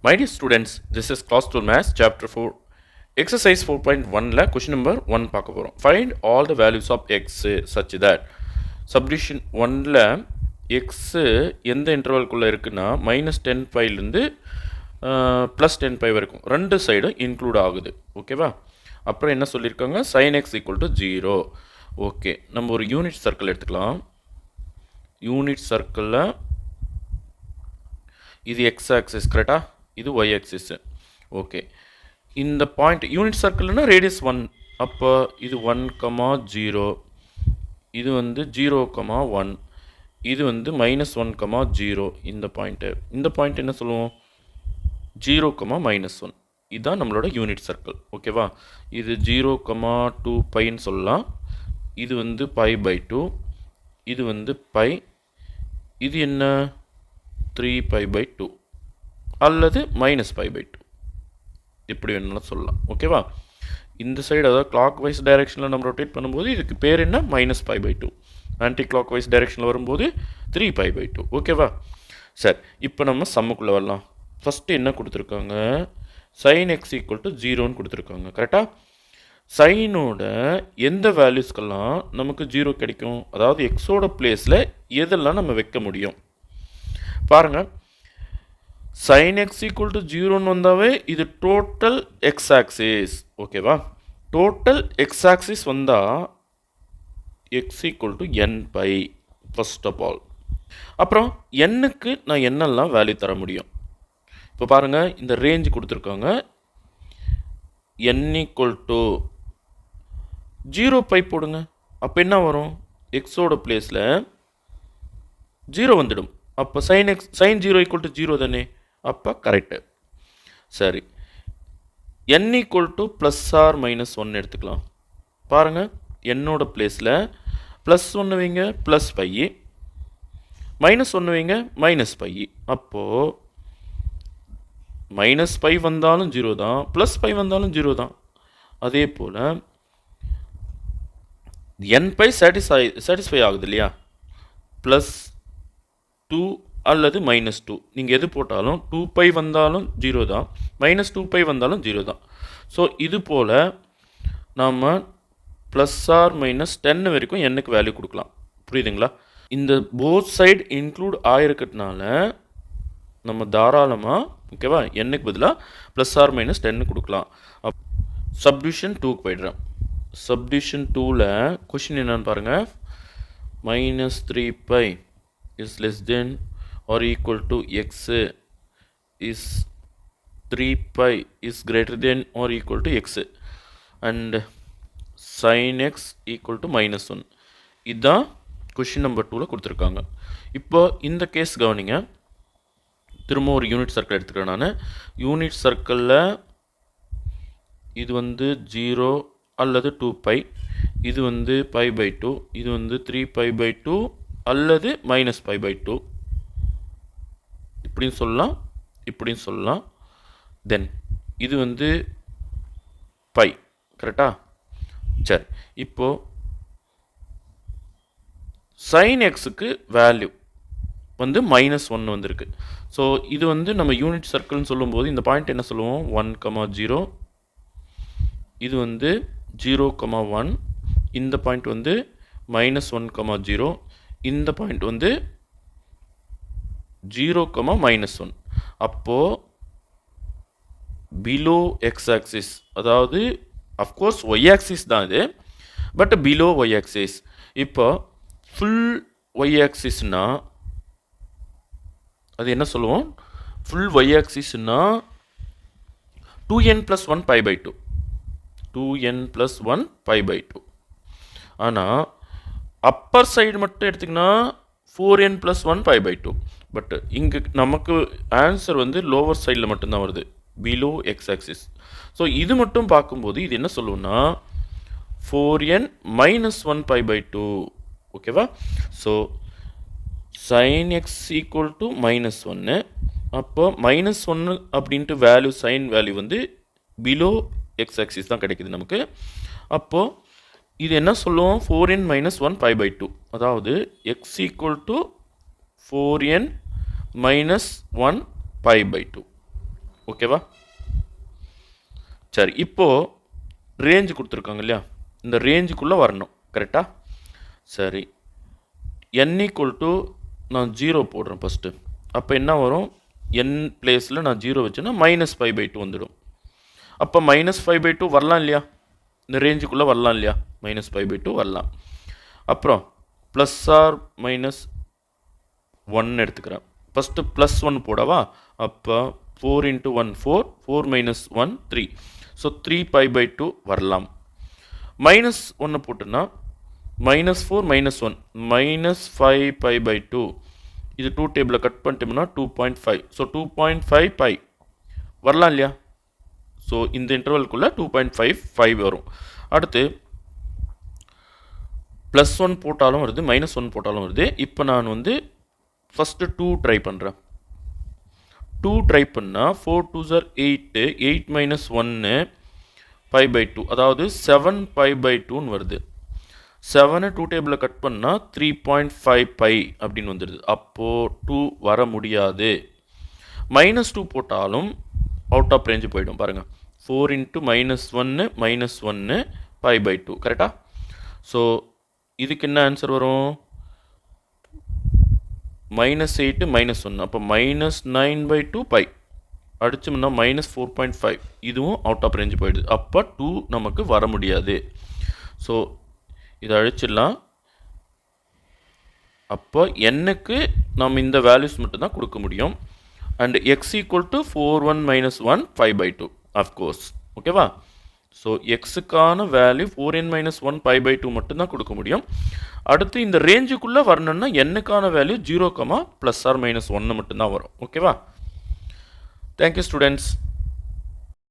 My dear students, this is class 2 maths chapter 4 exercise 4.1 question number 1 பார்க்க போறோம். Find all the values of x such that subdivision 1ல x எந்த இன்டர்வல்குள்ள இருக்குன்னா -10 பைலேருந்து +10 வரைக்கும் ரெண்டு சைடும் இன்க்ளூட் ஆகுது. ஓகேவா? அப்புறம் என்ன சொல்லியிருக்காங்க? sin x equal to 0. Okay, நம்ம ஒரு யூனிட் சர்க்கிள் எடுத்துக்கலாம். யூனிட் சர்க்கிளில் இது x ஆக்சிஸ் கரெக்டா, இது y ஆக்சிஸ். ஓகே, இந்த பாயிண்ட் யூனிட் சர்க்கிள்னா ரேடியஸ் 1, அப்போ இது 1,0, இது வந்து 0,1, இது வந்து -1,0. இந்த பாயிண்ட் என்ன சொல்லுவோம்? 0,-1. இதுதான் நம்மளோட யூனிட் சர்க்கிள். ஓகேவா? இது 0,2 பைன்னு சொல்லலாம். இது வந்து π/2, இது வந்து π, இது என்ன 3π/2 அல்லது -π/2, எப்படி வேணும்னு சொல்லலாம். ஓகேவா? இந்த சைடு அதாவது கிளாக் வைஸ் டைரெக்ஷனில் நம்ம ரொட்டேட் பண்ணும்போது இதுக்கு பேர் என்ன? -π/2. ஆன்டி கிளாக் வைஸ் டைரெக்ஷனில் வரும்போது 3π/2. ஓகேவா? சரி, இப்போ நம்ம சம்முக்குள்ளே வரலாம். ஃபஸ்ட்டு என்ன கொடுத்துருக்காங்க? sin x equal to 0ன்னு கொடுத்துருக்காங்க. கரெக்டாக? சைனோட எந்த வேல்யூஸ்க்கெல்லாம் நமக்கு 0 கிடைக்கும், அதாவது எக்ஸோட பிளேஸில் எதெல்லாம் நம்ம வைக்க முடியும் பாருங்கள். sin x equal to 0ன்னு வந்தாவே இது டோட்டல் எக்ஸ் ஆக்சிஸ். ஓகேவா? டோட்டல் எக்ஸ் ஆக்சிஸ் வந்தால் x equal to n/, first of all. அப்புறம் என்னுக்கு நான் என்னெல்லாம் வேல்யூ தர முடியும்? இப்போ பாருங்கள், இந்த ரேஞ்ச் கொடுத்துருக்காங்க. n equal to 0π போடுங்க. அப்போ என்ன வரும்? எக்ஸோட பிளேஸில் 0 வந்துடும். அப்போ sin 0 equal to 0 தானே, அப்போ கரெக்டு. சரி, n equal to +or-1 எடுத்துக்கலாம். பாருங்கள், என்னோட பிளேஸில் +1 வைங்க, +π, -1 வைங்க, -π. அப்போது -π வந்தாலும் 0 தான், +π வந்தாலும் 0 தான். அதே போல் nπ சாட்டிஸ்ஃபை ஆகுது இல்லையா? +2 அல்லது -2, நீங்கள் எது போட்டாலும் 2π வந்தாலும் 0 தான், -2π வந்தாலும் 0 தான். ஸோ இது போல் நாம் +or-10 வரைக்கும் என்னுக்கு வேல்யூ கொடுக்கலாம். புரியுதுங்களா? இந்த போத் சைடு இன்க்ளூட் ஆகிருக்கிறதுனால நம்ம தாராளமாக, ஓகேவா, என்னுக்கு பதிலாக +or-10 கொடுக்கலாம். சப்டிவிஷன் 2க்கு போய்டுறேன். சப்டிவிஷன் 2ல் கொஷின் என்னன்னு பாருங்கள். -3π is less than or equal to x is 3π is greater than or equal to x and sin x equal to -1. இதுதான் கொஷின் நம்பர் 2ல் கொடுத்துருக்காங்க. இப்போ இந்த கேஸ் கவனிங்க. திரும்ப ஒரு யூனிட் சர்க்கிள் எடுத்துக்கிறேன் நான். யூனிட் சர்க்கிளில் இது வந்து 0 அல்லது 2π, இது வந்து π/2, இது வந்து 3π/2 அல்லது -π/2, இப்படின்னு சொல்லலாம், இப்படின்னு சொல்லலாம். தென் இது வந்து π. கரெக்டா? சரி, இப்போது sin xக்கு வேல்யூ வந்து -1 வந்திருக்கு. ஸோ இது வந்து நம்ம யூனிட் சர்க்கிள்னு சொல்லும்போது இந்த பாயிண்ட் என்ன சொல்லுவோம்? 1,0. இது வந்து 0,1. இந்த பாயிண்ட் வந்து -1,0. இந்த பாயிண்ட் வந்து 0,-1. அப்போது பிலோ எக்ஸ் ஆக்சிஸ், அதாவது அஃப்கோர்ஸ் ஒய் ஆக்சிஸ் தான் இது, பட் பிலோ ஒய் ஆக்சிஸ். இப்போ ஃபுல் ஒய் ஆக்சிஸ்னா அது என்ன சொல்லுவோம்? ஃபுல் ஒய் ஆக்சிஸ்னா 2n + 1 π/2, 2n + 1 π/2. ஆனால் அப்பர் சைடு மட்டும் எடுத்திங்கன்னா 4n + 1 π/2. பட் இங்கே நமக்கு ஆன்சர் வந்து லோவர் சைடில் மட்டும்தான் வருது, பிலோ எக்ஸ் ஆக்சிஸ். ஸோ இது மட்டும் பார்க்கும்போது இது என்ன சொல்லுவோம்னா 4n - 1 π/2. ஓகேவா? So sin x equal to -1. அப்போ -1 அப்படின்ட்டு வேல்யூ, சைன் வேல்யூ வந்து பிலோ எக்ஸ் ஆக்சிஸ் தான் கிடைக்குது நமக்கு. அப்போது இது என்ன சொல்லுவோம்? 4n - 1 π/2, அதாவது x equal to 4n - 1 π/2. ஓகேவா? சரி, இப்போது ரேஞ்சு கொடுத்துருக்காங்க இல்லையா, இந்த ரேஞ்சுக்குள்ளே வரணும். கரெக்டாக? சரி, n ஈக்குவல் டு நான் 0 போடுறேன் ஃபஸ்ட்டு. அப்போ என்ன வரும்? n பிளேஸில் நான் 0 வச்சேன்னா -5/2 வந்துடும். அப்போ -5/2 வரலாம் இல்லையா? இந்த ரேஞ்சுக்குள்ளே வரலாம் இல்லையா? -5/2 வரலாம். அப்புறம் ப்ளஸ் ஆர் மைனஸ் 1 எடுத்துக்கிறேன். ஃபஸ்ட்டு +1 போடவா? அப்போ 4 × 1 4, 4 - 1 3. ஸோ 3π/2 வரலாம். -1 போட்டுன்னா -4 - 1 -5π/2. இது 2 டேபிளில் கட் பண்ணிட்டோம்னா 2.5. ஸோ 2.5π வரலாம் இல்லையா? ஸோ இந்த இன்டர்வல்குள்ளே 2.55 வரும். அடுத்து +1 போட்டாலும் வருது, -1 போட்டாலும் வருது. இப்போ நான் வந்து ஃபஸ்ட்டு 2 ட்ரை பண்ணுறேன். 2 ட்ரை பண்ணால் 4 2s are 8, 8 - 1 π/2, அதாவது 7π/2ன்னு வருது. 7 2 டேபிளில் கட் பண்ணால் 3.5π அப்படின்னு வந்துடுது. அப்போது 2 வர முடியாது. -2 போட்டாலும் அவுட் ஆஃப் ரேஞ்சு போயிடும். பாருங்கள், 4 × -1 -1 π/2. கரெக்டாக? ஸோ இதுக்கு என்ன ஆன்சர் வரும்? -8 -1, அப்போ -9/2π. அடிச்சோம்னா -4.5. இதுவும் அவுட் ஆஃப் ரேஞ்சு போயிடுது. அப்போ 2 நமக்கு வர முடியாது. ஸோ இதை அழிச்சிடலாம். அப்போ n-க்கு நம்ம இந்த வேல்யூஸ் மட்டும்தான் கொடுக்க முடியும். And x equal to 4 1 - 1 π/2 of course. ஓகேவா? ஸோ எக்ஸுக்கான வேல்யூ 4n - 1 π/2 மட்டும்தான் கொடுக்க முடியும். அடுத்து இந்த ரேஞ்சுக்குள்ளே வரணும்னா n-க்கான வேல்யூ 0, +or -1 மட்டும்தான் வரும். ஓகேவா? Thank you students.